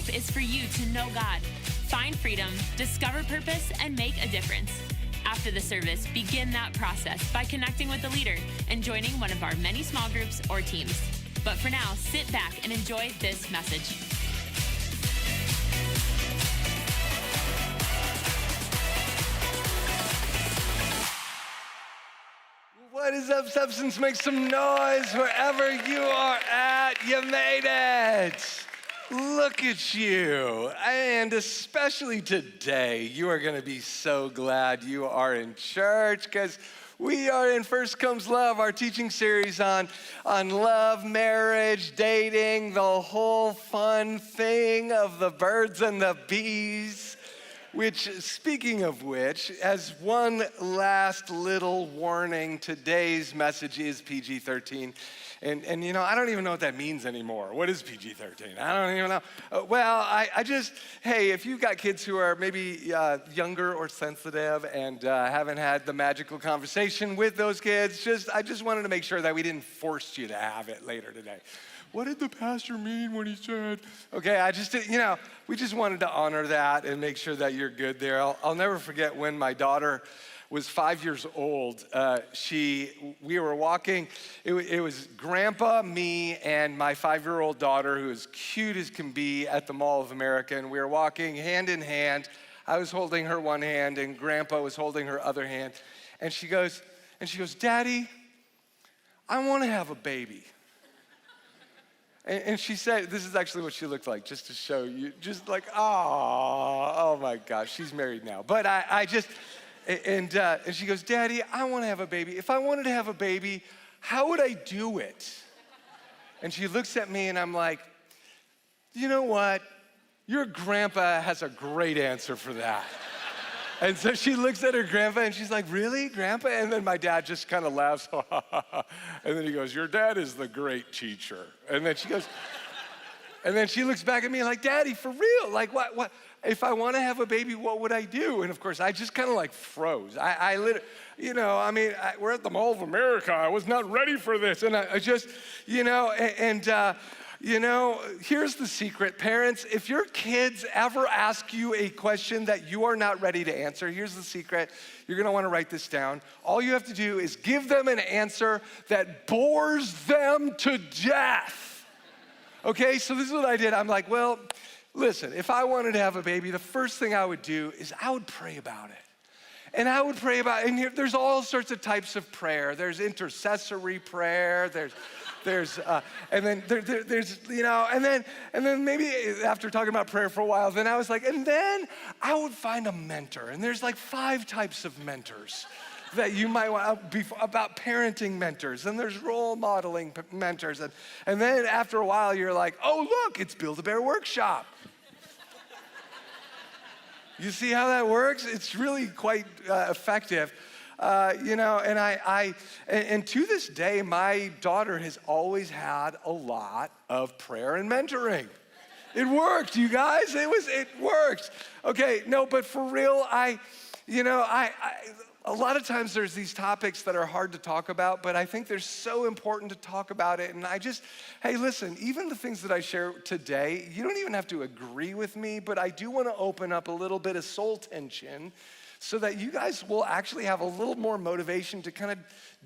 hope is for you to know God, find freedom, discover purpose, and make a difference. After the service, begin that process by connecting with a leader and joining one of our many small groups or teams. But for now, sit back and enjoy this message. What is up, Substance? Make some noise wherever you are at. You made it. Look at you. And especially today, you are going to be so glad you are in church because we are in First Comes Love, our teaching series on love, marriage, dating, the whole fun thing of the birds and the bees. Which, speaking of which, as one last little warning, today's message is PG-13. And you know, I don't even know what that means anymore. What is PG-13? I don't even know. I just, hey, if you've got kids who are maybe younger or sensitive and haven't had the magical conversation with those kids, I just wanted to make sure that we didn't force you to have it later today. What did the pastor mean when he said? Okay, we just wanted to honor that and make sure that you're good there. I'll never forget when my daughter was 5 years old. We were walking. It was Grandpa, me, and my 5-year-old daughter, who is cute as can be, at the Mall of America, and we were walking hand in hand. I was holding her one hand, and Grandpa was holding her other hand. And she goes, "Daddy, I want to have a baby." And she said, this is actually what she looked like, just to show you, just like, oh my gosh, she's married now. But and she goes, "Daddy, I want to have a baby. If I wanted to have a baby, how would I do it?" And she looks at me and I'm like, you know what? Your grandpa has a great answer for that. And so she looks at her grandpa and she's like, "Really, Grandpa?" And then my dad just kind of laughs. And then he goes, "Your dad is the great teacher." And then she goes, and then she looks back at me like, "Daddy, for real? Like what? If I want to have a baby, what would I do?" And of course, I just kind of like froze. I literally, we're at the Mall of America. I was not ready for this. And I just, here's the secret. Parents, if your kids ever ask you a question that you are not ready to answer, here's the secret. You're gonna wanna write this down. All you have to do is give them an answer that bores them to death. Okay, so this is what I did. I'm like, well, listen, if I wanted to have a baby, the first thing I would do is I would pray about it. And I would pray about it, and there's all sorts of types of prayer. There's intercessory prayer, there's and then maybe after talking about prayer for a while, then I was like, and then I would find a mentor. And there's like 5 types of mentors that you might want to be about parenting mentors. And there's role modeling mentors. And then after a while, you're like, oh, look, it's Build-A-Bear Workshop. You see how that works? It's really quite effective. And to this day, my daughter has always had a lot of prayer and mentoring. It worked, you guys. It worked. Okay, no, but for real, a lot of times there's these topics that are hard to talk about, but I think they're so important to talk about it. And hey, listen, even the things that I share today, you don't even have to agree with me, but I do want to open up a little bit of soul tension so that you guys will actually have a little more motivation to kind of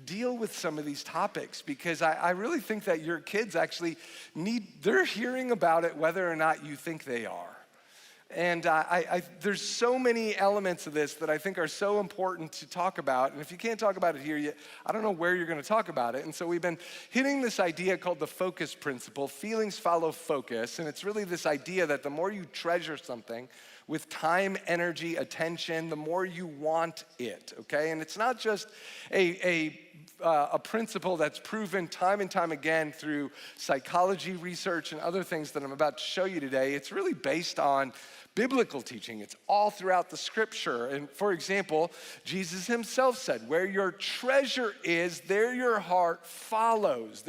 deal with some of these topics, because I really think that your kids actually they're hearing about it whether or not you think they are. And there's so many elements of this that I think are so important to talk about. And if you can't talk about it here, I don't know where you're gonna talk about it. And so we've been hitting this idea called the focus principle. Feelings follow focus. And it's really this idea that the more you treasure something with time, energy, attention, the more you want it, okay? And it's not just a principle that's proven time and time again through psychology research and other things that I'm about to show you today. It's really based on biblical teaching. It's all throughout the scripture. And for example, Jesus himself said, where your treasure is, there your heart follows.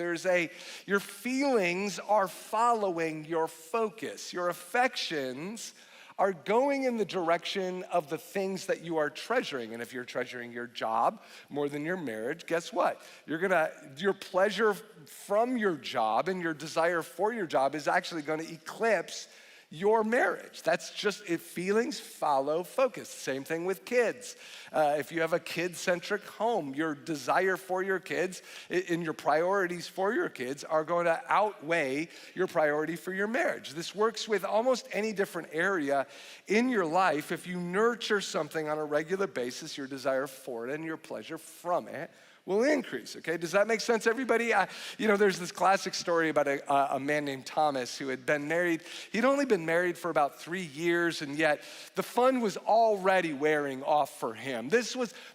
Your feelings are following your focus. Your affections are going in the direction of the things that you are treasuring. And if you're treasuring your job more than your marriage, guess what? Your pleasure from your job and your desire for your job is actually gonna eclipse your marriage. That's just it. Feelings follow focus. Same thing with kids. If you have a kid-centric home, your desire for your kids and your priorities for your kids are going to outweigh your priority for your marriage. This works with almost any different area in your life. If you nurture something on a regular basis, your desire for it and your pleasure from it will increase, okay? Does that make sense, everybody? There's this classic story about a man named Thomas who had been married. He'd only been married for about 3 years, and yet the fun was already wearing off for him.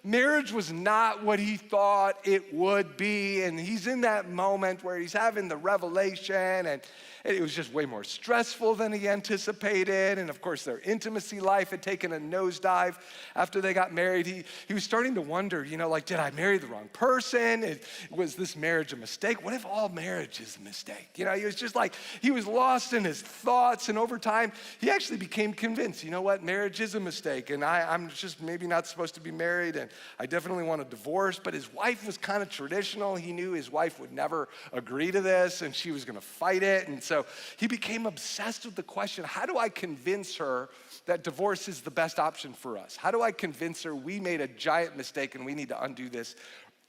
Marriage was not what he thought it would be, and he's in that moment where he's having the revelation, and it was just way more stressful than he anticipated. And of course, their intimacy life had taken a nosedive after they got married. He was starting to wonder, did I marry the wrong person? Was this marriage a mistake? What if all marriage is a mistake? He was just he was lost in his thoughts. And over time, he actually became convinced, marriage is a mistake. And I'm just maybe not supposed to be married. And I definitely want a divorce. But his wife was kind of traditional. He knew his wife would never agree to this, and she was going to fight it. And so he became obsessed with the question, how do I convince her that divorce is the best option for us? How do I convince her we made a giant mistake and we need to undo this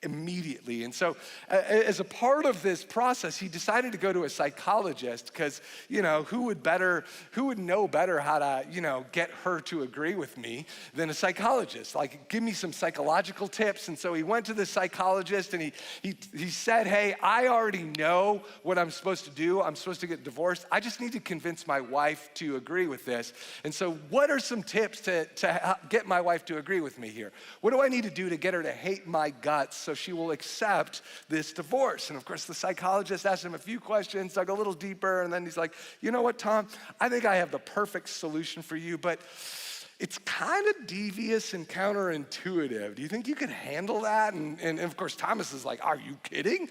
immediately? And so as a part of this process, he decided to go to a psychologist because, who would know better how to, get her to agree with me than a psychologist? Give me some psychological tips. And so he went to the psychologist and he said, hey, I already know what I'm supposed to do. I'm supposed to get divorced. I just need to convince my wife to agree with this. And so what are some tips to get my wife to agree with me here? What do I need to do to get her to hate my guts so she will accept this divorce? And of course, the psychologist asked him a few questions, dug a little deeper, and then he's like, you know what, Tom? I think I have the perfect solution for you, but it's kind of devious and counterintuitive. Do you think you can handle that? And of course, Thomas is like, are you kidding?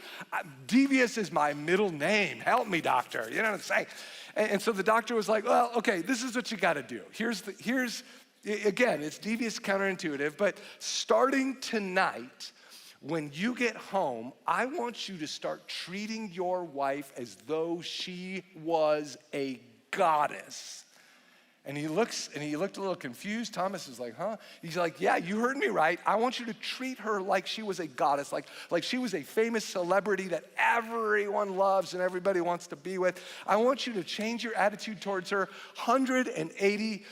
Devious is my middle name. Help me, doctor. You know what I'm saying? And so the doctor was like, well, okay, this is what you got to do. Again, it's devious, counterintuitive, but starting tonight, when you get home, I want you to start treating your wife as though she was a goddess. And he looked a little confused. Thomas is like, huh? He's like, yeah, you heard me right. I want you to treat her like she was a goddess, like she was a famous celebrity that everyone loves and everybody wants to be with. I want you to change your attitude towards her 180%,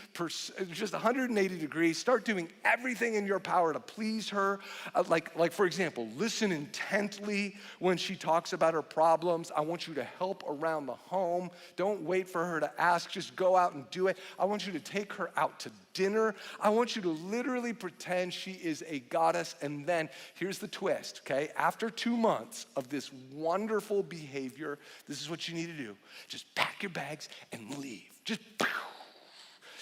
just 180 degrees. Start doing everything in your power to please her. Like for example, listen intently when she talks about her problems. I want you to help around the home. Don't wait for her to ask. Just go out and do it. I want you to take her out to dinner. I want you to literally pretend she is a goddess. And then here's the twist, okay? After 2 months of this wonderful behavior, this is what you need to do. Just pack your bags and leave.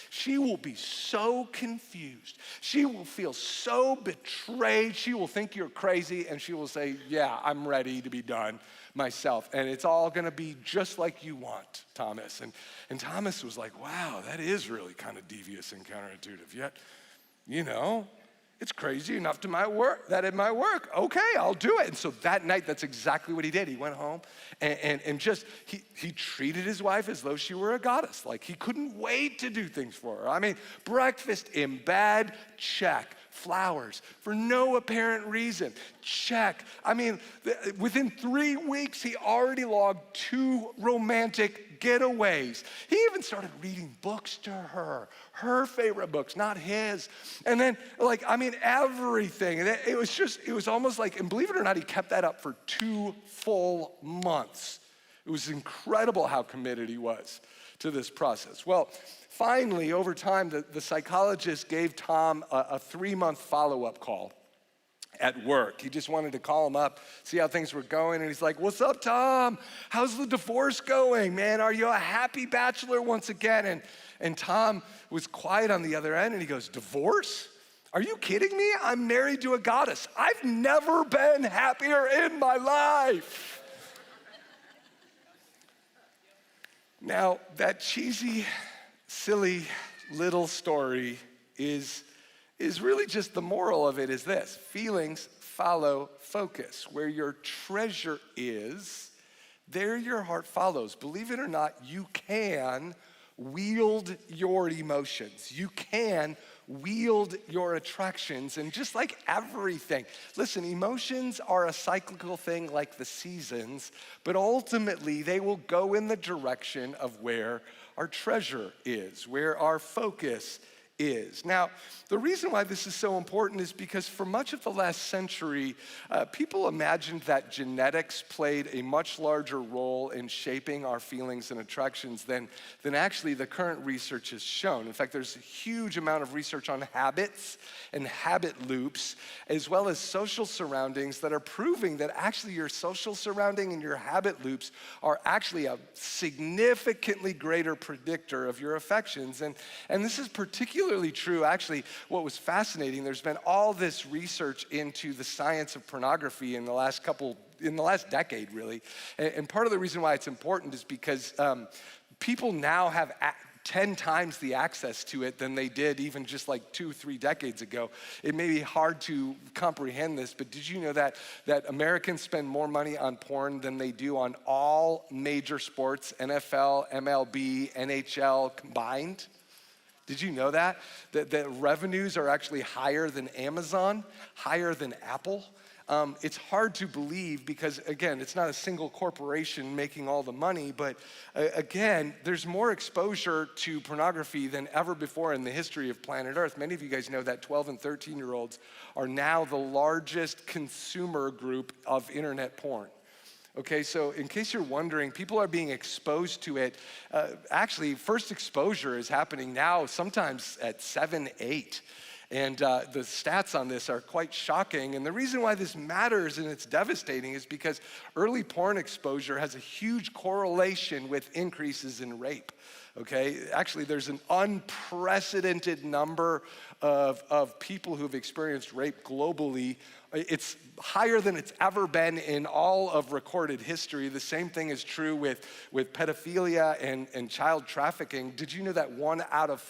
She will be so confused. She will feel so betrayed. She will think you're crazy, and she will say, yeah, I'm ready to be done myself. And it's all gonna be just like you want, Thomas. And Thomas was like, wow, that is really kind of devious and counterintuitive. Yet, it's crazy enough that it might work. Okay, I'll do it. And so that night, that's exactly what he did. He went home and he treated his wife as though she were a goddess. Like he couldn't wait to do things for her. I mean, breakfast in bed, check. Flowers for no apparent reason, check. I mean, within 3 weeks, he already logged 2 romantic getaways. He even started reading books to her favorite books, not his. And then, everything. And it was almost like, and believe it or not, he kept that up for 2 full months. It was incredible how committed he was to this process. Well, finally, over time, the psychologist gave Tom a 3-month follow-up call at work. He just wanted to call him up, see how things were going. And he's like, what's up, Tom? How's the divorce going, man? Are you a happy bachelor once again? And Tom was quiet on the other end, and he goes, divorce? Are you kidding me? I'm married to a goddess. I've never been happier in my life. Now, that cheesy, silly little story is really just the moral of it is this: feelings follow focus. Where your treasure is, there your heart follows. Believe it or not, you can wield your emotions. You can wield your attractions. And just like everything, listen, emotions are a cyclical thing like the seasons, but ultimately they will go in the direction of where our treasure is, where our focus is. Now, the reason why this is so important is because for much of the last century, people imagined that genetics played a much larger role in shaping our feelings and attractions than actually the current research has shown. In fact, there's a huge amount of research on habits and habit loops, as well as social surroundings that are proving that actually your social surrounding and your habit loops are actually a significantly greater predictor of your affections. And this is particularly true, actually. What was fascinating, there's been all this research into the science of pornography in the last decade, really. And part of the reason why it's important is because people now have 10 times the access to it than they did even just like 2-3 decades ago. It may be hard to comprehend this, but did you know that Americans spend more money on porn than they do on all major sports, NFL, MLB, NHL combined? Did you know that revenues are actually higher than Amazon, higher than Apple? It's hard to believe because, again, it's not a single corporation making all the money, but again, there's more exposure to pornography than ever before in the history of planet Earth. Many of you guys know that 12 and 13-year-olds are now the largest consumer group of internet porn. Okay, so in case you're wondering, people are being exposed to it. Actually, first exposure is happening now, sometimes at 7, 8. And the stats on this are quite shocking. And the reason why this matters and it's devastating is because early porn exposure has a huge correlation with increases in rape. Okay, actually there's an unprecedented number of people who've experienced rape globally. It's higher than it's ever been in all of recorded history. The same thing is true with pedophilia and child trafficking. Did you know that 1 out of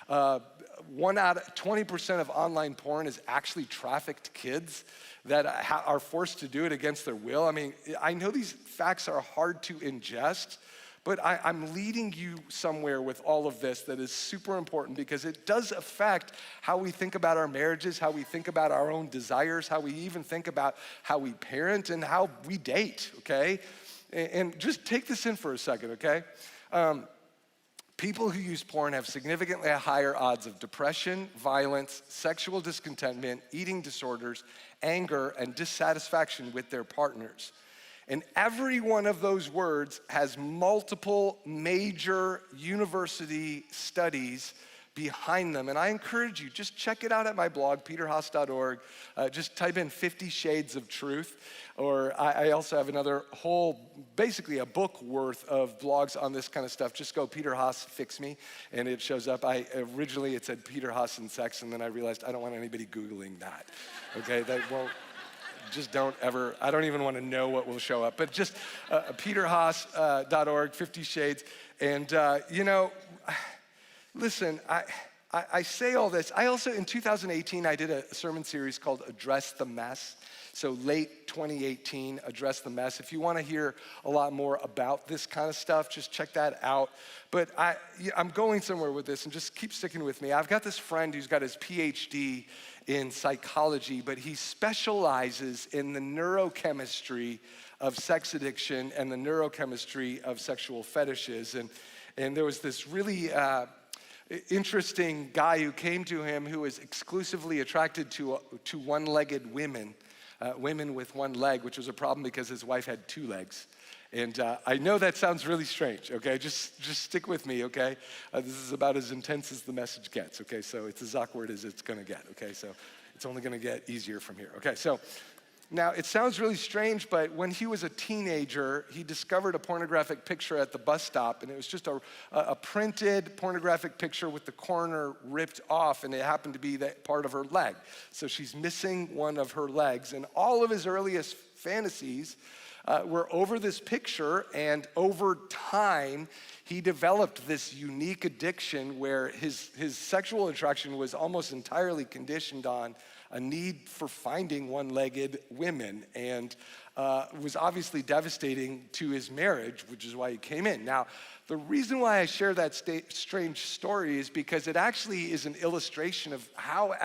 20% of online porn is actually trafficked kids that are forced to do it against their will? I mean, I know these facts are hard to ingest, but I'm leading you somewhere with all of this that is super important because it does affect how we think about our marriages, how we think about our own desires, how we even think about how we parent and how we date, okay? And just take this in for a second, okay? People who use porn have significantly higher odds of depression, violence, sexual discontentment, eating disorders, anger, and dissatisfaction with their partners. And every one of those words has multiple major university studies behind them. And I encourage you, just check it out at my blog, peterhaas.org. Just type in 50 Shades of Truth. Or I also have another whole, basically a book worth of blogs on this kind of stuff. Just go Peter Haas Fix Me, and it shows up. Originally it said Peter Haas and sex, and then I realized I don't want anybody Googling that. Okay, that won't. Just don't ever, I don't even want to know what will show up. But just peterhaas.org, 50 Shades. And, listen, I say all this. I also, in 2018, I did a sermon series called Address the Mess. So late 2018, Address the Mess. If you want to hear a lot more about this kind of stuff, just check that out. But I'm going somewhere with this, and just keep sticking with me. I've got this friend who's got his PhD in psychology, but he specializes in the neurochemistry of sex addiction and the neurochemistry of sexual fetishes. And there was this really interesting guy who came to him who was exclusively attracted to one-legged women, women with one leg, which was a problem because his wife had 2 legs. And I know that sounds really strange, okay? Just stick with me, okay? This is about as intense as the message gets, okay? So it's as awkward as it's gonna get, okay? So it's only gonna get easier from here, okay? So now it sounds really strange, but when he was a teenager, he discovered a pornographic picture at the bus stop, and it was just a printed pornographic picture with the corner ripped off, and it happened to be that part of her leg. So she's missing one of her legs, and all of his earliest fantasies were over this picture, and over time, he developed this unique addiction where his sexual attraction was almost entirely conditioned on a need for finding one-legged women, and was obviously devastating to his marriage, which is why he came in. Now, The reason why I share that strange story is because it actually is an illustration of how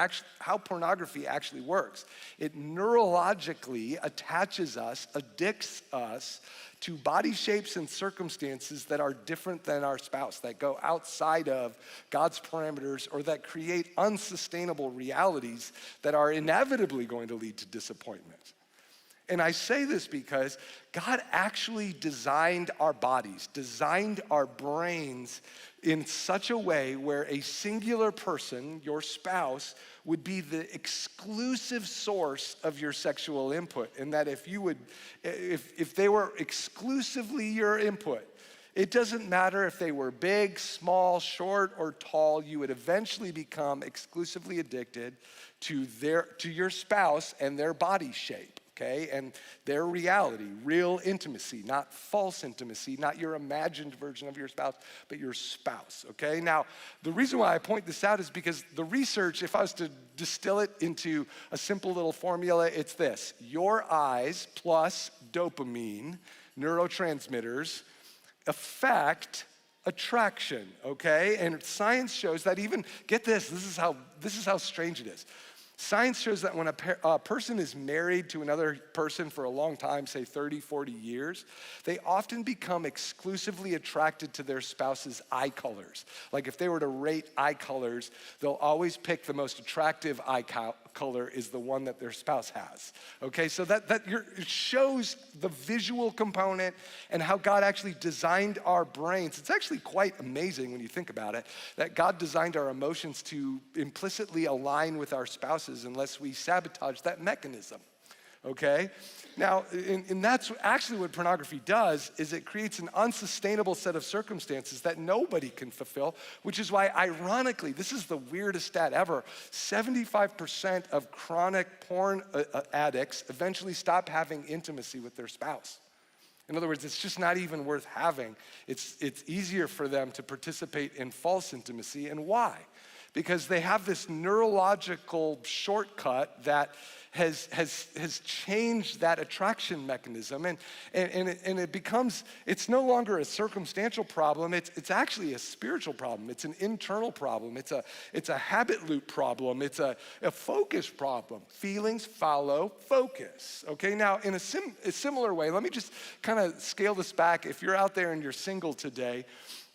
pornography actually works. It neurologically attaches us, addicts us to body shapes and circumstances that are different than our spouse, that go outside of God's parameters, or that create unsustainable realities that are inevitably going to lead to disappointment. And I say this because God actually designed our bodies, designed our brains in such a way where a singular person, your spouse, would be the exclusive source of your sexual input. And that if they were exclusively your input, it doesn't matter if they were big, small, short, or tall, you would eventually become exclusively addicted to your spouse and their body shape. Okay, and their reality, real intimacy, not false intimacy, not your imagined version of your spouse, but your spouse, okay? Now, the reason why I point this out is because the research, if I was to distill it into a simple little formula, it's this: your eyes plus dopamine, neurotransmitters, affect attraction, okay? And science shows that even, get this is how strange it is. Science shows that when a person is married to another person for a long time, say 30, 40 years, they often become exclusively attracted to their spouse's eye colors. Like if they were to rate eye colors, they'll always pick the most attractive eye color is the one that their spouse has. Okay, so it shows the visual component and how God actually designed our brains. It's actually quite amazing when you think about it, that God designed our emotions to implicitly align with our spouses unless we sabotage that mechanism, okay? Now, and that's actually what pornography does, is it creates an unsustainable set of circumstances that nobody can fulfill, which is why, ironically, this is the weirdest stat ever, 75% of chronic porn addicts eventually stop having intimacy with their spouse. In other words, it's just not even worth having. It's easier for them to participate in false intimacy, and why? Because they have this neurological shortcut that has changed that attraction mechanism, and it becomes, it's no longer a circumstantial problem, it's actually a spiritual problem, it's an internal problem, it's a habit loop problem, it's a focus problem. Feelings follow focus, okay? Now, in a similar way, let me just kind of scale this back. If you're out there and you're single today,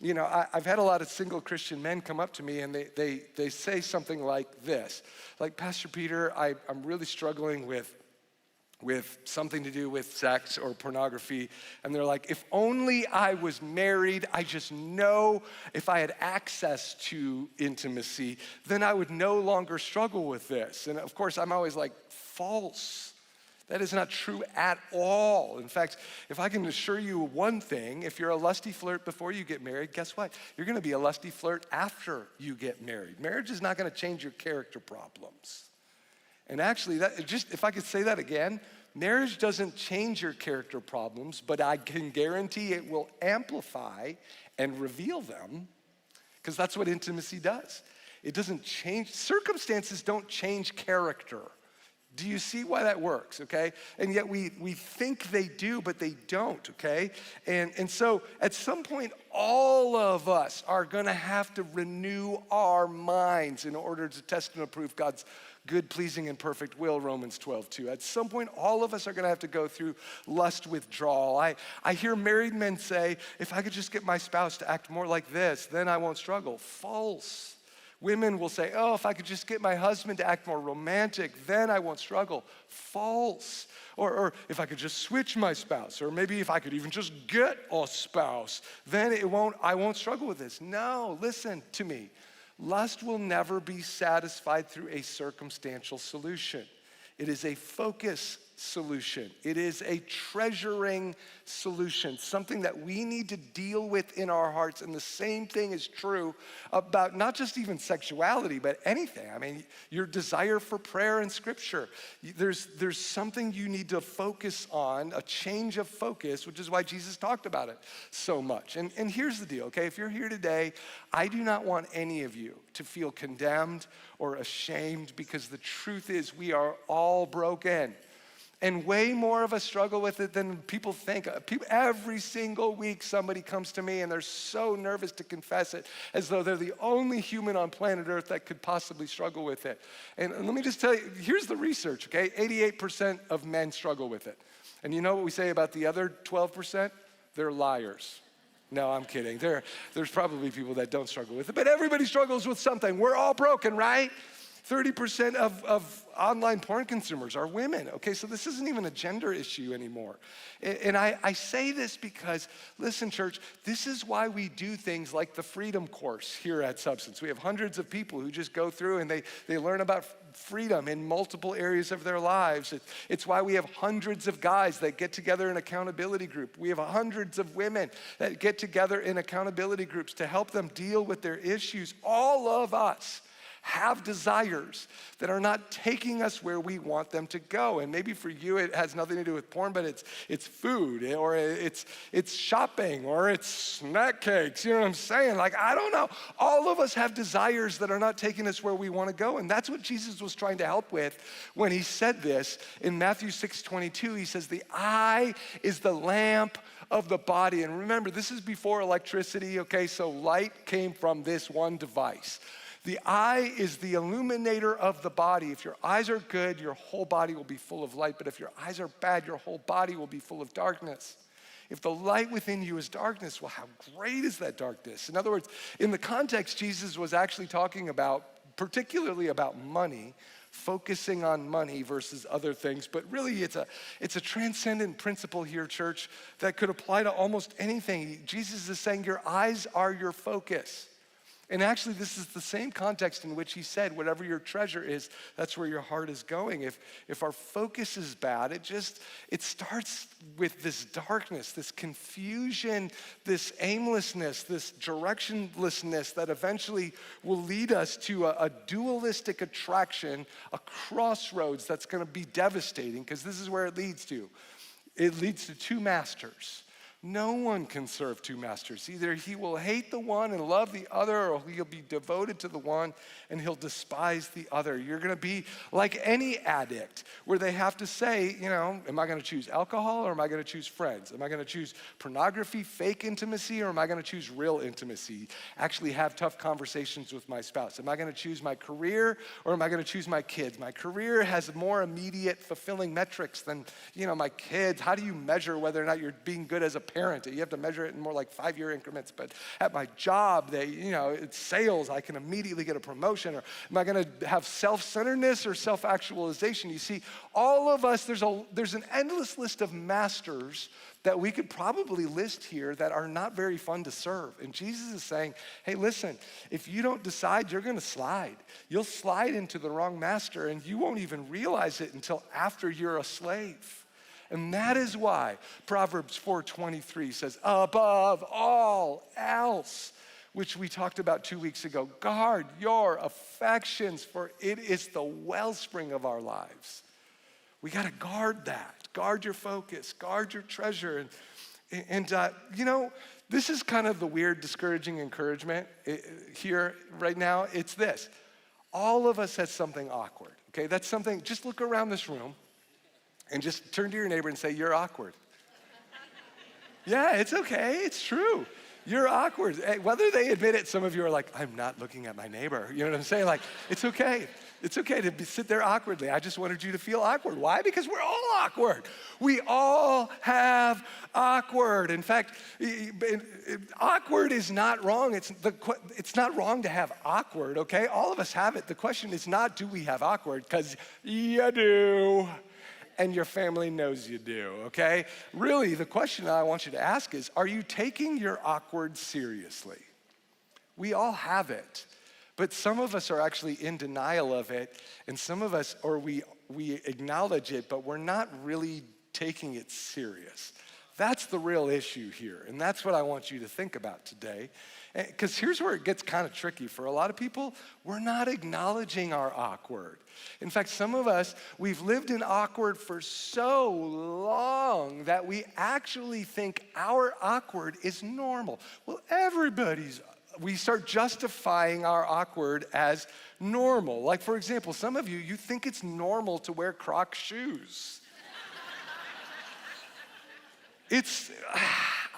you know, I've had a lot of single Christian men come up to me and they say something like this, like, Pastor Peter, I'm really struggling with something to do with sex or pornography. And they're like, if only I was married, I just know if I had access to intimacy, then I would no longer struggle with this. And of course, I'm always like, false. That is not true at all. In fact, if I can assure you one thing, if you're a lusty flirt before you get married, guess what? You're gonna be a lusty flirt after you get married. Marriage is not gonna change your character problems. And actually, if I could say that again, marriage doesn't change your character problems, but I can guarantee it will amplify and reveal them, because that's what intimacy does. It doesn't change, circumstances don't change character. Do you see why that works, okay? And yet we think they do, but they don't, okay? And so at some point, all of us are gonna have to renew our minds in order to test and approve God's good, pleasing, and perfect will, Romans 12:2. At some point, all of us are gonna have to go through lust withdrawal. I hear married men say, if I could just get my spouse to act more like this, then I won't struggle. False. Women will say, oh, if I could just get my husband to act more romantic, then I won't struggle. False. Or if I could just switch my spouse, or maybe if I could even just get a spouse, then I won't struggle with this. No, listen to me. Lust will never be satisfied through a circumstantial solution. It is a focus solution. It is a treasuring solution, something that we need to deal with in our hearts. And the same thing is true about not just even sexuality, but anything. I mean, your desire for prayer and scripture. There's something you need to focus on, a change of focus, which is why Jesus talked about it so much. And here's the deal, okay? If you're here today, I do not want any of you to feel condemned or ashamed, because the truth is we are all broken. And way more of us struggle with it than people think. Every single week, somebody comes to me and they're so nervous to confess it, as though they're the only human on planet Earth that could possibly struggle with it. And let me just tell you, here's the research, okay? 88% of men struggle with it. And you know what we say about the other 12%? They're liars. No, I'm kidding. There's probably people that don't struggle with it, but everybody struggles with something. We're all broken, right? 30% of online porn consumers are women. Okay, so this isn't even a gender issue anymore. And I say this because, listen, church, this is why we do things like the Freedom Course here at Substance. We have hundreds of people who just go through and they learn about freedom in multiple areas of their lives. It's why we have hundreds of guys that get together in accountability group. We have hundreds of women that get together in accountability groups to help them deal with their issues. All of us have desires that are not taking us where we want them to go. And maybe for you it has nothing to do with porn, but it's food, or it's shopping, or it's snack cakes. You know what I'm saying? Like, I don't know. All of us have desires that are not taking us where we want to go. And that's what Jesus was trying to help with when he said this in Matthew 6:22. He says, the eye is the lamp of the body. And remember, this is before electricity, okay? So light came from this one device. The eye is the illuminator of the body. If your eyes are good, your whole body will be full of light. But if your eyes are bad, your whole body will be full of darkness. If the light within you is darkness, well, how great is that darkness? In other words, in the context, Jesus was actually talking about, particularly about money, focusing on money versus other things. But really, it's a transcendent principle here, church, that could apply to almost anything. Jesus is saying your eyes are your focus. And actually, this is the same context in which he said, whatever your treasure is, that's where your heart is going. If our focus is bad, it starts with this darkness, this confusion, this aimlessness, this directionlessness that eventually will lead us to a dualistic attraction, a crossroads that's gonna be devastating, because this is where it leads to. It leads to two masters. No one can serve two masters. Either he will hate the one and love the other, or he'll be devoted to the one and he'll despise the other. You're gonna be like any addict, where they have to say, you know, am I gonna choose alcohol or am I gonna choose friends? Am I gonna choose pornography, fake intimacy, or am I gonna choose real intimacy? Actually have tough conversations with my spouse. Am I gonna choose my career or am I gonna choose my kids? My career has more immediate fulfilling metrics than, you know, my kids. How do you measure whether or not you're being good as a parent? You have to measure it in more like 5-year increments. But at my job, it's sales, I can immediately get a promotion. Or am I gonna have self-centeredness or self-actualization? You see, all of us, there's an endless list of masters that we could probably list here that are not very fun to serve. And Jesus is saying, hey, listen, if you don't decide, you're gonna slide. You'll slide into the wrong master and you won't even realize it until after you're a slave. And that is why Proverbs 4:23 says, above all else, which we talked about 2 weeks ago, guard your affections, for it is the wellspring of our lives. We gotta guard that. Guard your focus, guard your treasure. And you know, this is kind of the weird, discouraging encouragement here right now. It's this: all of us has something awkward, okay? That's something, just look around this room and just turn to your neighbor and say, you're awkward. Yeah, it's okay, it's true. You're awkward. Whether they admit it, some of you are like, I'm not looking at my neighbor. You know what I'm saying? Like, it's okay. It's okay to sit there awkwardly. I just wanted you to feel awkward. Why? Because we're all awkward. We all have awkward. In fact, awkward is not wrong. It's not wrong to have awkward, okay? All of us have it. The question is not, do we have awkward? Because you do. And your family knows you do, okay? Really, the question I want you to ask is, are you taking your awkward seriously? We all have it, but some of us are actually in denial of it, and some of us, or we acknowledge it, but we're not really taking it serious. That's the real issue here, and that's what I want you to think about today. Because here's where it gets kind of tricky. For a lot of people, we're not acknowledging our awkward. In fact, some of us, we've lived in awkward for so long that we actually think our awkward is normal. Well, we start justifying our awkward as normal. Like, for example, some of you think it's normal to wear Crocs shoes.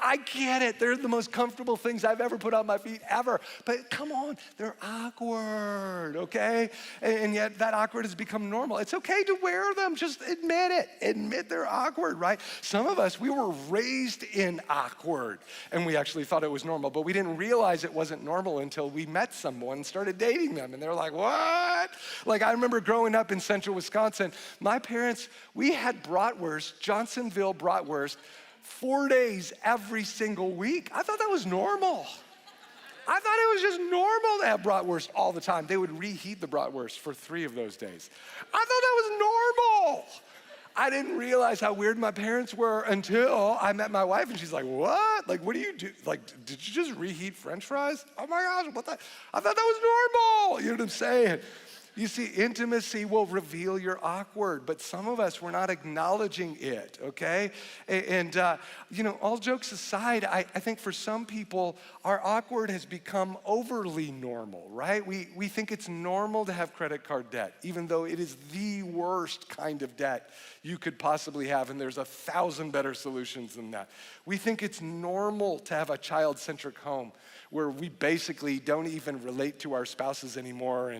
I get it. They're the most comfortable things I've ever put on my feet ever. But come on, they're awkward, okay? And yet that awkward has become normal. It's okay to wear them. Just admit it. Admit they're awkward, right? Some of us, we were raised in awkward, and we actually thought it was normal, but we didn't realize it wasn't normal until we met someone and started dating them. And they're like, what? Like, I remember growing up in central Wisconsin, my parents, we had bratwurst, Johnsonville bratwurst, 4 days every single week. I thought that was normal. I thought it was just normal to have bratwurst all the time. They would reheat the bratwurst for 3 of those days. I thought that was normal. I didn't realize how weird my parents were until I met my wife, and she's like, what? Like, what do you do? Like, did you just reheat French fries? Oh my gosh, what the? I thought that was normal. You know what I'm saying? You see, intimacy will reveal you're awkward, but some of us, we're not acknowledging it, okay? And all jokes aside, I think for some people, our awkward has become overly normal, right? We think it's normal to have credit card debt, even though it is the worst kind of debt you could possibly have, and there's 1,000 better solutions than that. We think it's normal to have a child-centric home where we basically don't even relate to our spouses anymore,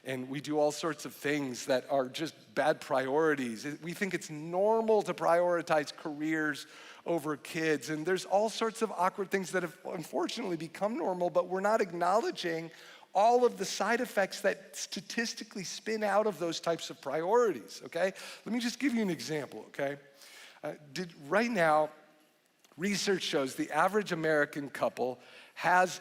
and we do all sorts of things that are just bad priorities. We think it's normal to prioritize careers over kids, and there's all sorts of awkward things that have unfortunately become normal, but we're not acknowledging all of the side effects that statistically spin out of those types of priorities, okay? Let me just give you an example, okay? Right now, research shows the average American couple has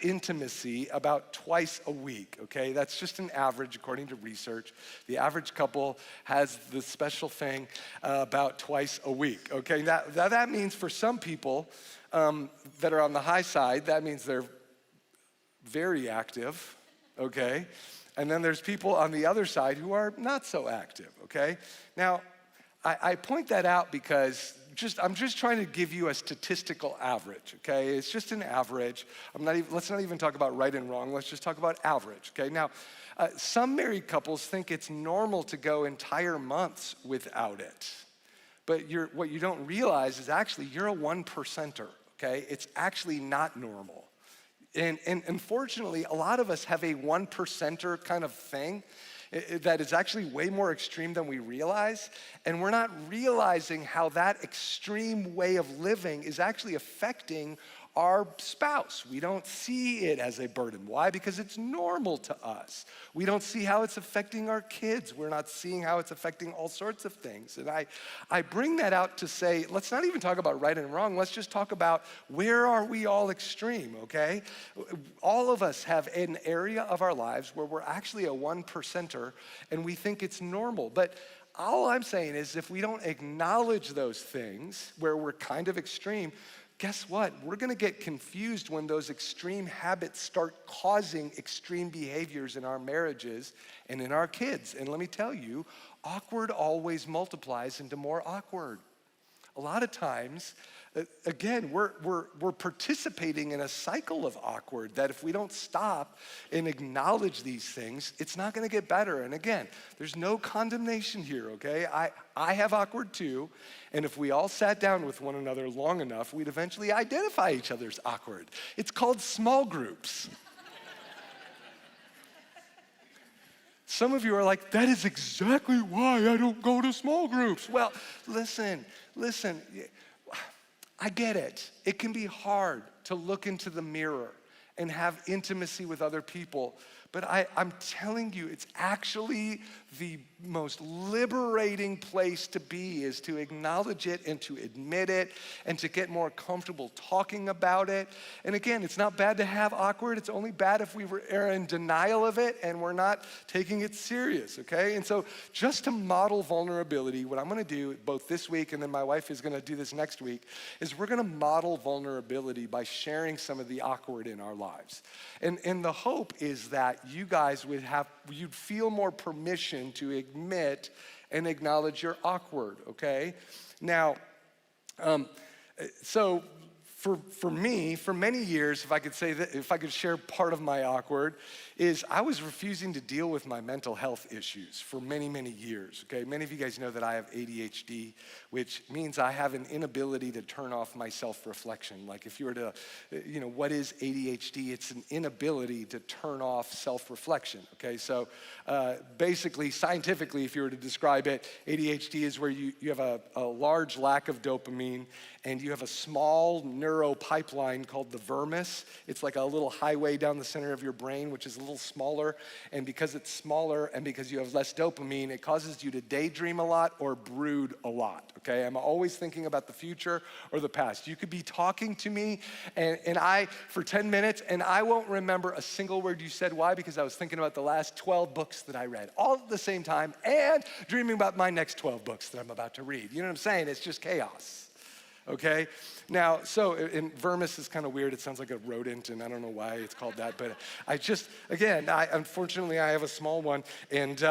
intimacy about twice a week, okay? That's just an average according to research. The average couple has the special thing about twice a week, okay? That means for some people that are on the high side, that means they're very active, okay? And then there's people on the other side who are not so active, okay? Now, I point that out because I'm just trying to give you a statistical average, okay? It's just an average. Let's not even talk about right and wrong. Let's just talk about average, okay? Now, some married couples think it's normal to go entire months without it. But what you don't realize is actually you're a 1%er, okay? It's actually not normal. And unfortunately, a lot of us have a 1%er kind of thing that is actually way more extreme than we realize, and we're not realizing how that extreme way of living is actually affecting our spouse. We don't see it as a burden. Why? Because it's normal to us. We don't see how it's affecting our kids. We're not seeing how it's affecting all sorts of things. And I bring that out to say, let's not even talk about right and wrong. Let's just talk about where are we all extreme, okay? All of us have an area of our lives where we're actually a 1%er and we think it's normal. But all I'm saying is if we don't acknowledge those things where we're kind of extreme, guess what? We're gonna get confused when those extreme habits start causing extreme behaviors in our marriages and in our kids. And let me tell you, awkward always multiplies into more awkward. A lot of times, again, we're participating in a cycle of awkward that if we don't stop and acknowledge these things, it's not gonna get better. And again, there's no condemnation here, okay? I have awkward too, and if we all sat down with one another long enough, we'd eventually identify each other's awkward. It's called small groups. Some of you are like, that is exactly why I don't go to small groups. Well, listen, I get it. It can be hard to look into the mirror and have intimacy with other people, but I'm telling you, it's actually the most liberating place to be, is to acknowledge it and to admit it and to get more comfortable talking about it. And again, it's not bad to have awkward. It's only bad if we are in denial of it and we're not taking it serious, okay? And so just to model vulnerability, what I'm gonna do both this week and then my wife is gonna do this next week, is we're gonna model vulnerability by sharing some of the awkward in our lives. And the hope is that you guys you'd feel more permission to admit and acknowledge you're awkward, okay? Now, so for me, for many years, if I could say that, if I could share part of my awkward, is I was refusing to deal with my mental health issues for many, many years, okay? Many of you guys know that I have ADHD, which means I have an inability to turn off my self-reflection. Like if you were to, what is ADHD? It's an inability to turn off self-reflection, okay? So basically, scientifically, if you were to describe it, ADHD is where you have a large lack of dopamine and you have a small neuro pipeline called the vermis. It's like a little highway down the center of your brain, which is a little smaller. And because it's smaller and because you have less dopamine, it causes you to daydream a lot or brood a lot, okay? I'm always thinking about the future or the past. You could be talking to me and I, for 10 minutes, and I won't remember a single word you said. Why? Because I was thinking about the last 12 books that I read, all at the same time, and dreaming about my next 12 books that I'm about to read. You know what I'm saying? It's just chaos. Okay? Now, and vermis is kind of weird. It sounds like a rodent, and I don't know why it's called that, but unfortunately, I have a small one. And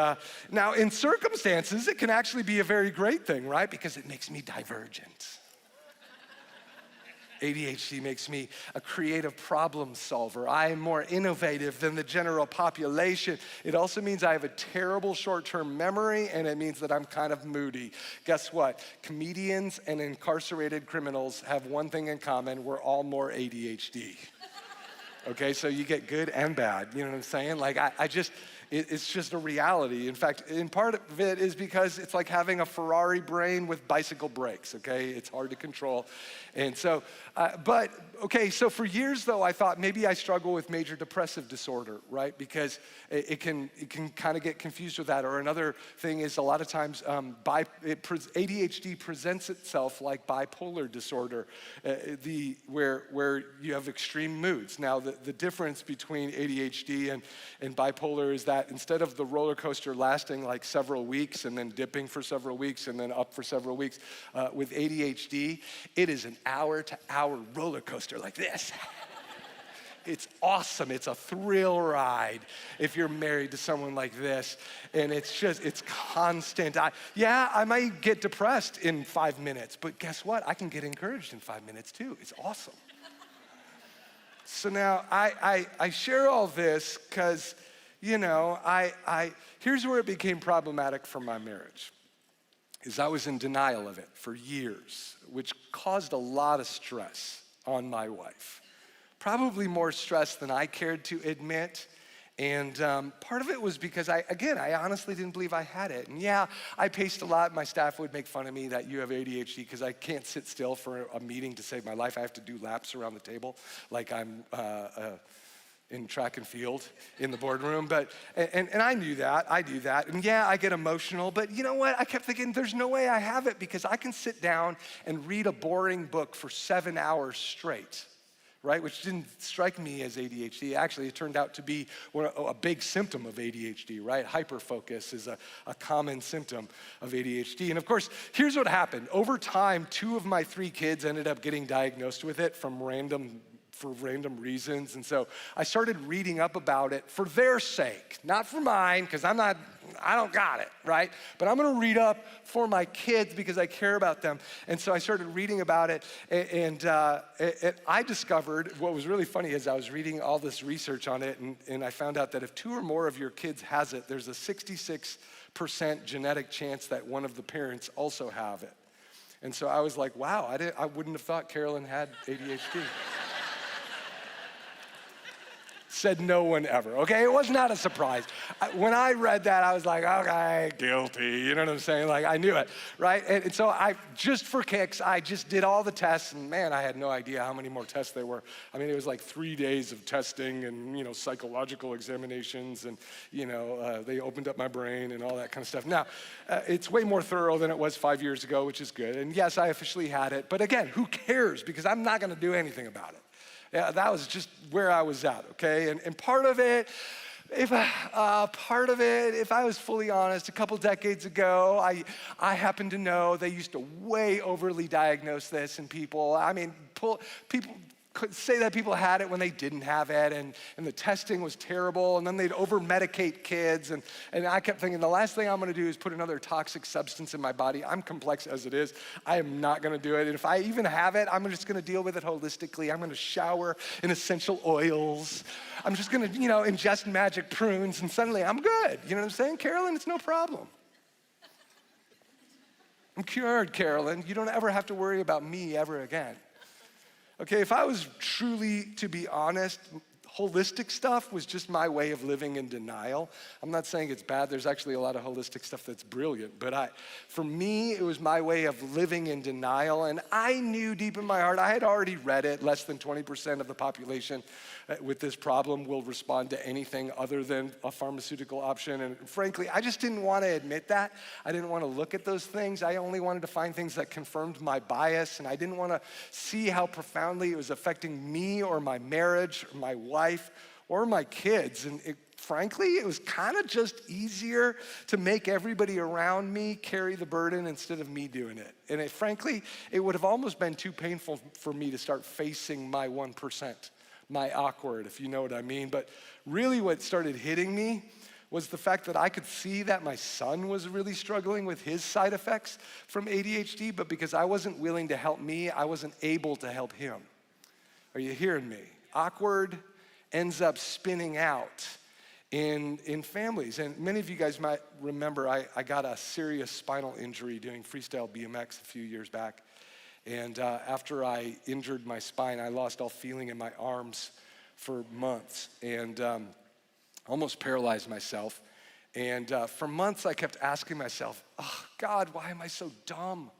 now, in circumstances, it can actually be a very great thing, right? Because it makes me divergent. ADHD makes me a creative problem solver. I am more innovative than the general population. It also means I have a terrible short-term memory, and it means that I'm kind of moody. Guess what? Comedians and incarcerated criminals have one thing in common. We're all more ADHD. Okay, so you get good and bad. You know what I'm saying? Like, it's just a reality. In fact, in part of it is because it's like having a Ferrari brain with bicycle brakes, okay? It's hard to control. And so, so for years though, I thought maybe I struggle with major depressive disorder, right? Because it can kind of get confused with that. Or another thing is a lot of times ADHD presents itself like bipolar disorder, where you have extreme moods. Now, the difference between ADHD and bipolar is that instead of the roller coaster lasting like several weeks and then dipping for several weeks and then up for several weeks, with ADHD, it is an hour-to-hour roller coaster like this. It's awesome. It's a thrill ride if you're married to someone like this. And it's constant. I might get depressed in 5 minutes, but guess what? I can get encouraged in 5 minutes too. It's awesome. So now I share all this because, here's where it became problematic for my marriage, is I was in denial of it for years, which caused a lot of stress on my wife. Probably more stress than I cared to admit. And part of it was because I honestly didn't believe I had it. And yeah, I paced a lot. My staff would make fun of me that you have ADHD because I can't sit still for a meeting to save my life. I have to do laps around the table like I'm in track and field in the boardroom. And I knew that, I do that. And yeah, I get emotional, but you know what? I kept thinking there's no way I have it because I can sit down and read a boring book for 7 hours straight, right? Which didn't strike me as ADHD. Actually, it turned out to be a big symptom of ADHD, right? Hyperfocus is a common symptom of ADHD. And of course, here's what happened. Over time, 2 of my 3 kids ended up getting diagnosed with it for random reasons. And so I started reading up about it for their sake, not for mine, because I don't got it, right? But I'm gonna read up for my kids because I care about them. And so I started reading about it, and I discovered, what was really funny is I was reading all this research on it, and I found out that if 2 or more of your kids has it, there's a 66% genetic chance that one of the parents also have it. And so I was like, wow, I wouldn't have thought Carolyn had ADHD. Said no one ever, okay? It was not a surprise. When I read that, I was like, okay, guilty, you know what I'm saying? Like, I knew it, right? And so just for kicks, I just did all the tests, and man, I had no idea how many more tests there were. I mean, it was like 3 days of testing and, psychological examinations, and, they opened up my brain and all that kind of stuff. Now, it's way more thorough than it was 5 years ago, which is good. And yes, I officially had it, but again, who cares? Because I'm not gonna do anything about it. Yeah, that was just where I was at, okay? And part of it, if I was fully honest, a couple decades ago, I happened to know they used to way overly diagnose this in people. I mean, could say that people had it when they didn't have it, and the testing was terrible, and then they'd over-medicate kids, and I kept thinking, the last thing I'm gonna do is put another toxic substance in my body. I'm complex as it is. I am not gonna do it, and if I even have it, I'm just gonna deal with it holistically. I'm gonna shower in essential oils. I'm just gonna, ingest magic prunes, and suddenly I'm good. You know what I'm saying, Carolyn? It's no problem. I'm cured, Carolyn. You don't ever have to worry about me ever again. Okay, if I was truly, to be honest, holistic stuff was just my way of living in denial. I'm not saying it's bad. There's actually a lot of holistic stuff that's brilliant. But for me, it was my way of living in denial. And I knew deep in my heart, I had already read it, less than 20% of the population with this problem will respond to anything other than a pharmaceutical option. And frankly, I just didn't want to admit that. I didn't want to look at those things. I only wanted to find things that confirmed my bias. And I didn't want to see how profoundly it was affecting me or my marriage or my wife or my kids. And frankly, it was kind of just easier to make everybody around me carry the burden instead of me doing it. And frankly, it would have almost been too painful for me to start facing my 1%, my awkward, if you know what I mean. But really what started hitting me was the fact that I could see that my son was really struggling with his side effects from ADHD, but because I wasn't willing to help me, I wasn't able to help him. Are you hearing me? Awkward ends up spinning out in families. And many of you guys might remember I got a serious spinal injury doing freestyle BMX a few years back. And after I injured my spine, I lost all feeling in my arms for months and almost paralyzed myself. And for months, I kept asking myself, oh, God, why am I so dumb?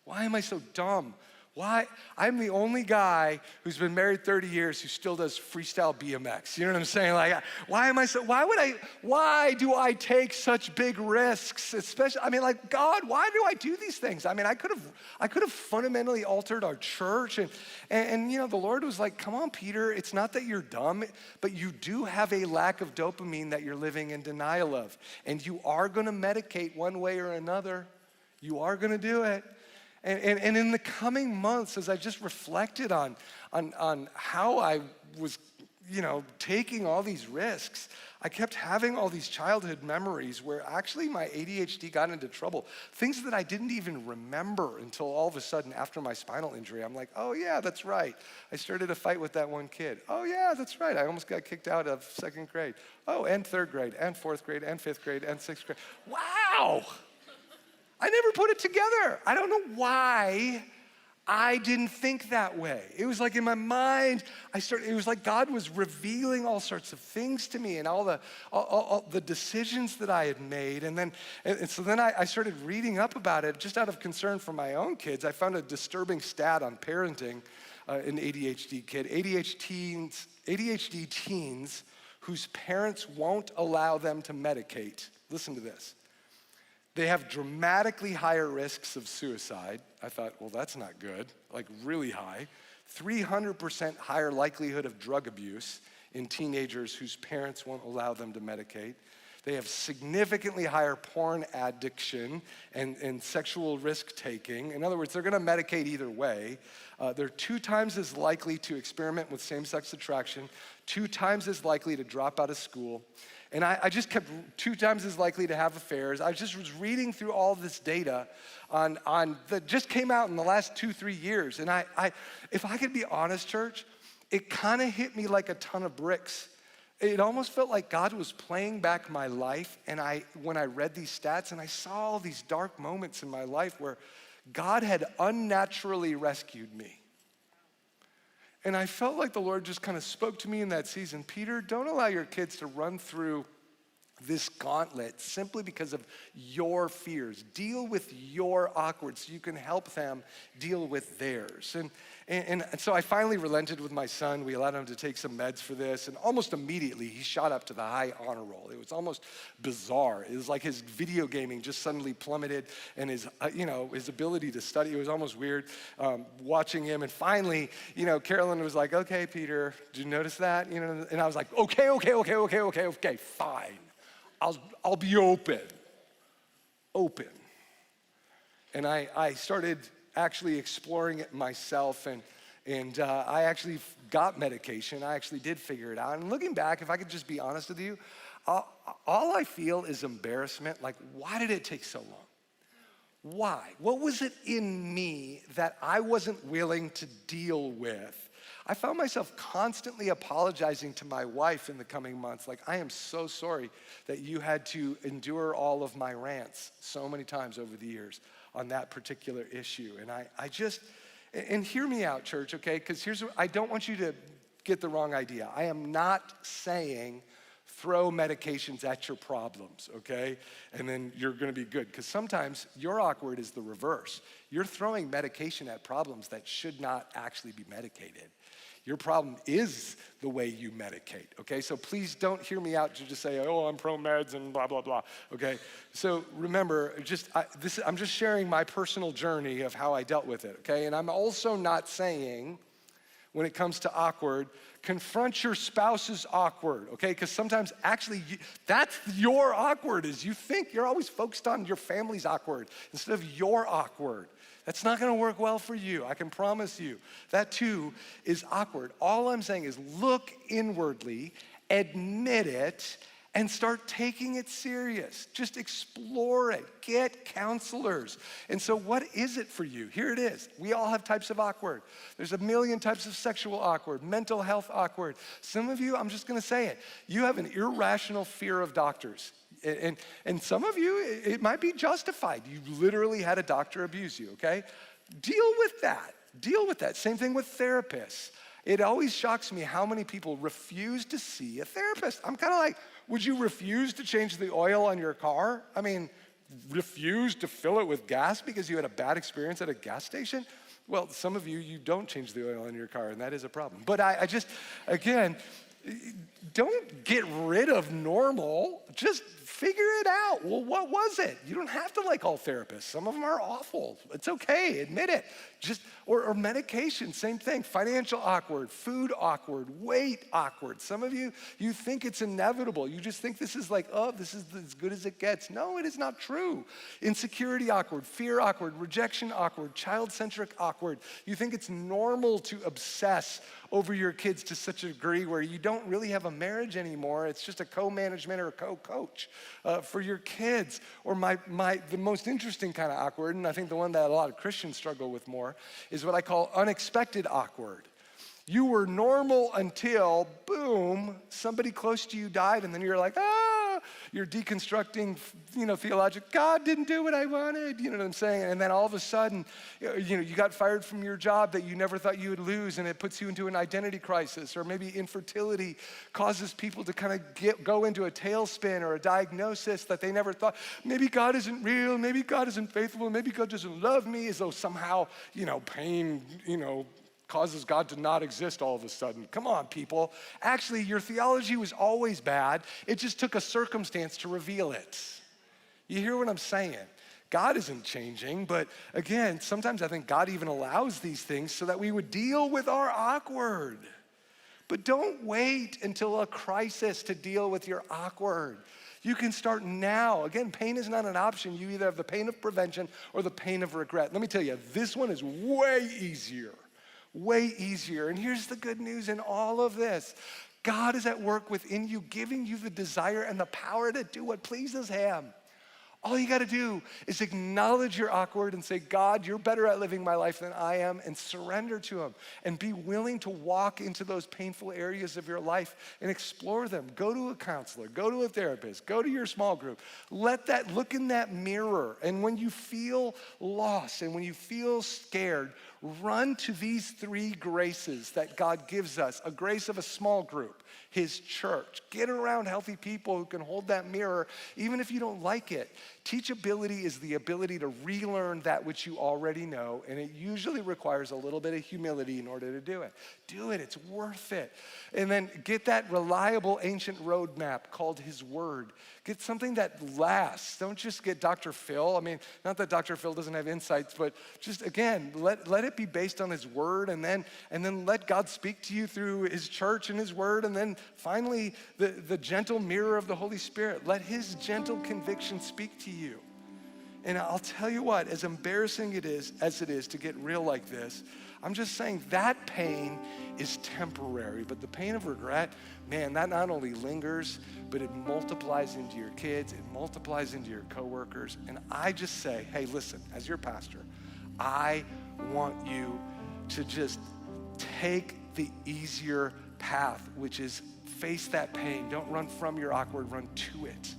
Why am I so dumb? Why? I'm the only guy who's been married 30 years who still does freestyle BMX. You know what I'm saying? Like, why do I take such big risks? Especially, God, why do I do these things? I could have fundamentally altered our church. And the Lord was like, come on, Peter, it's not that you're dumb, but you do have a lack of dopamine that you're living in denial of. And you are gonna medicate one way or another. You are gonna do it. And in the coming months, as I just reflected on how I was, taking all these risks, I kept having all these childhood memories where actually my ADHD got into trouble. Things that I didn't even remember until all of a sudden after my spinal injury. I'm like, oh yeah, that's right. I started a fight with that one kid. Oh yeah, that's right. I almost got kicked out of 2nd grade. Oh, and 3rd grade, and 4th grade, and 5th grade, and 6th grade. Wow. I never put it together. I don't know why I didn't think that way. It was like in my mind, it was like God was revealing all sorts of things to me and all the decisions that I had made. And so then I started reading up about it just out of concern for my own kids. I found a disturbing stat on parenting an ADHD kid. ADHD teens whose parents won't allow them to medicate. Listen to this. They have dramatically higher risks of suicide. I thought, well, that's not good, like really high. 300% higher likelihood of drug abuse in teenagers whose parents won't allow them to medicate. They have significantly higher porn addiction and sexual risk taking. In other words, they're gonna medicate either way. They're 2 times as likely to experiment with same-sex attraction, 2 times as likely to drop out of school. And I just kept 2 times as likely to have affairs. I just was reading through all this data on that just came out in the last 2-3 years. And if I could be honest, church, it kind of hit me like a ton of bricks. It almost felt like God was playing back my life. And when I read these stats and I saw all these dark moments in my life where God had unnaturally rescued me. And I felt like the Lord just kind of spoke to me in that season. Peter, don't allow your kids to run through this gauntlet simply because of your fears. Deal with your awkward so you can help them deal with theirs. And so I finally relented with my son. We allowed him to take some meds for this, and almost immediately he shot up to the high honor roll. It was almost bizarre. It was like his video gaming just suddenly plummeted, and his ability to study, it was almost weird watching him. And finally, Carolyn was like, okay, Peter, did you notice that? And I was like, okay, fine. I'll be open. And I started actually exploring it myself, and And I actually got medication. I actually did figure it out. And looking back, if I could just be honest with you, all I feel is embarrassment. Like, why did it take so long? Why? What was it in me that I wasn't willing to deal with? I found myself constantly apologizing to my wife in the coming months. Like, I am so sorry that you had to endure all of my rants so many times over the years on that particular issue. And I just, and hear me out, church, okay? Because I don't want you to get the wrong idea. I am not saying throw medications at your problems, okay? And then you're gonna be good. Because sometimes your awkward is the reverse. You're throwing medication at problems that should not actually be medicated. Your problem is the way you medicate, okay? So please don't hear me out to just say, oh, I'm pro meds and blah, blah, blah, okay? So remember, I'm just sharing my personal journey of how I dealt with it, okay? And I'm also not saying, when it comes to awkward, confront your spouse's awkward, okay? Because sometimes actually that's your awkward, is you think you're always focused on your family's awkward instead of your awkward. That's not gonna work well for you, I can promise you. That too is awkward. All I'm saying is look inwardly, admit it, and start taking it serious. Just explore it, get counselors. And so what is it for you? Here it is. We all have types of awkward. There's a million types of sexual awkward, mental health awkward. Some of you, I'm just gonna say it, you have an irrational fear of doctors. And some of you, it might be justified. You literally had a doctor abuse you, okay? Deal with that. Deal with that. Same thing with therapists. It always shocks me how many people refuse to see a therapist. I'm kind of like, would you refuse to change the oil on your car? I mean, refuse to fill it with gas because you had a bad experience at a gas station? Well, some of you don't change the oil in your car, and that is a problem. But I just, again, don't get rid of normal, just figure it out. Well, what was it? You don't have to like all therapists. Some of them are awful. It's okay, admit it. Or medication, same thing. Financial awkward, food awkward, weight awkward. Some of you think it's inevitable. You just think this is like, oh, this is as good as it gets. No, it is not true. Insecurity awkward, fear awkward, rejection awkward, child-centric awkward. You think it's normal to obsess over your kids to such a degree where you don't really have a marriage anymore. It's just a co-management or a co-coach for your kids. Or the most interesting kind of awkward, and I think the one that a lot of Christians struggle with more, is what I call unexpected awkward. You were normal until, boom, somebody close to you died, and then you're like, you're deconstructing, theological, God didn't do what I wanted, you know what I'm saying? And then all of a sudden, you got fired from your job that you never thought you would lose, and it puts you into an identity crisis. Or maybe infertility causes people to kind of go into a tailspin or a diagnosis that they never thought, maybe God isn't real, maybe God isn't faithful, maybe God doesn't love me, as though somehow, pain, causes God to not exist all of a sudden. Come on, people. Actually, your theology was always bad. It just took a circumstance to reveal it. You hear what I'm saying? God isn't changing, but again, sometimes I think God even allows these things so that we would deal with our awkward. But don't wait until a crisis to deal with your awkward. You can start now. Again, pain is not an option. You either have the pain of prevention or the pain of regret. Let me tell you, this one is way easier. Way easier. And here's the good news in all of this. God is at work within you, giving you the desire and the power to do what pleases him. All you got to do is acknowledge your awkward and say, God, you're better at living my life than I am, and surrender to him. And be willing to walk into those painful areas of your life and explore them. Go to a counselor, go to a therapist, go to your small group. Look in that mirror. And when you feel lost and when you feel scared, run to these three graces that God gives us. A grace of a small group, his church. Get around healthy people who can hold that mirror, even if you don't like it. Teachability is the ability to relearn that which you already know, and it usually requires a little bit of humility in order to do it. Do it, it's worth it. And then get that reliable ancient roadmap called his word. Get something that lasts. Don't just get Dr. Phil. I mean, not that Dr. Phil doesn't have insights, but just again, let it be based on his word, and then let God speak to you through his church and his word, and then finally the gentle mirror of the Holy Spirit. Let his gentle conviction speak to you. And I'll tell you what, as embarrassing as it is to get real like this, I'm just saying that pain is temporary, but the pain of regret, man, that not only lingers, but it multiplies into your kids, it multiplies into your coworkers. And I just say, hey, listen, as your pastor, I want you to just take the easier path, which is face that pain. Don't run from your awkward, run to it.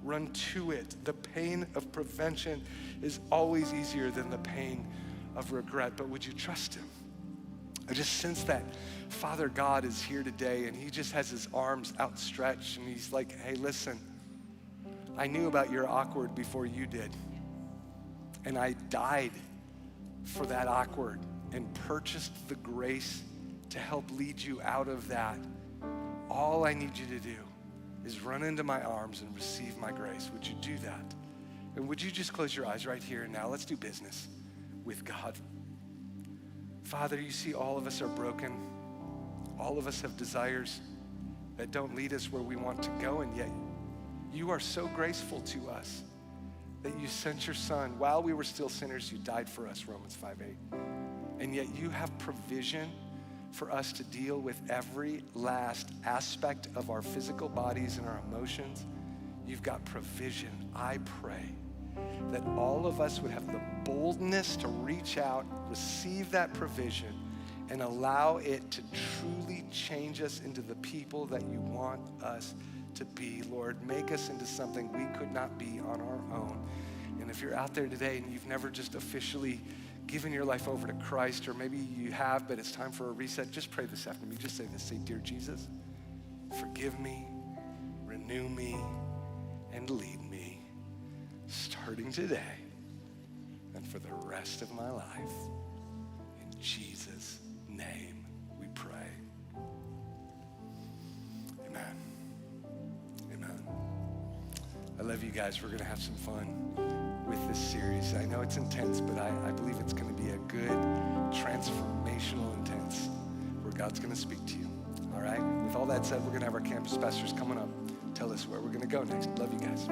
Run to it. The pain of prevention is always easier than the pain of regret, but would you trust him? I just sense that Father God is here today and he just has his arms outstretched and he's like, hey, listen, I knew about your awkward before you did. And I died for that awkward and purchased the grace to help lead you out of that. All I need you to do is run into my arms and receive my grace. Would you do that? And would you just close your eyes right here and now? Let's do business with God. Father, you see all of us are broken. All of us have desires that don't lead us where we want to go, and yet you are so graceful to us that you sent your son. While we were still sinners, you died for us, Romans 5:8. And yet you have provision for us to deal with every last aspect of our physical bodies and our emotions. You've got provision. I pray that all of us would have the boldness to reach out, receive that provision, and allow it to truly change us into the people that you want us to be. Lord, make us into something we could not be on our own. And if you're out there today and you've never just officially given your life over to Christ, or maybe you have, but it's time for a reset, just pray this after me. Just say this. Say, dear Jesus, forgive me, renew me, and lead me, starting today and for the rest of my life. In Jesus' name we pray. Amen. Amen. I love you guys. We're going to have some fun with this series. I know it's intense, but I believe it's going to be a good, transformational intense where God's going to speak to you. All right? With all that said, we're going to have our campus pastors coming up. Tell us where we're going to go next. Love you guys.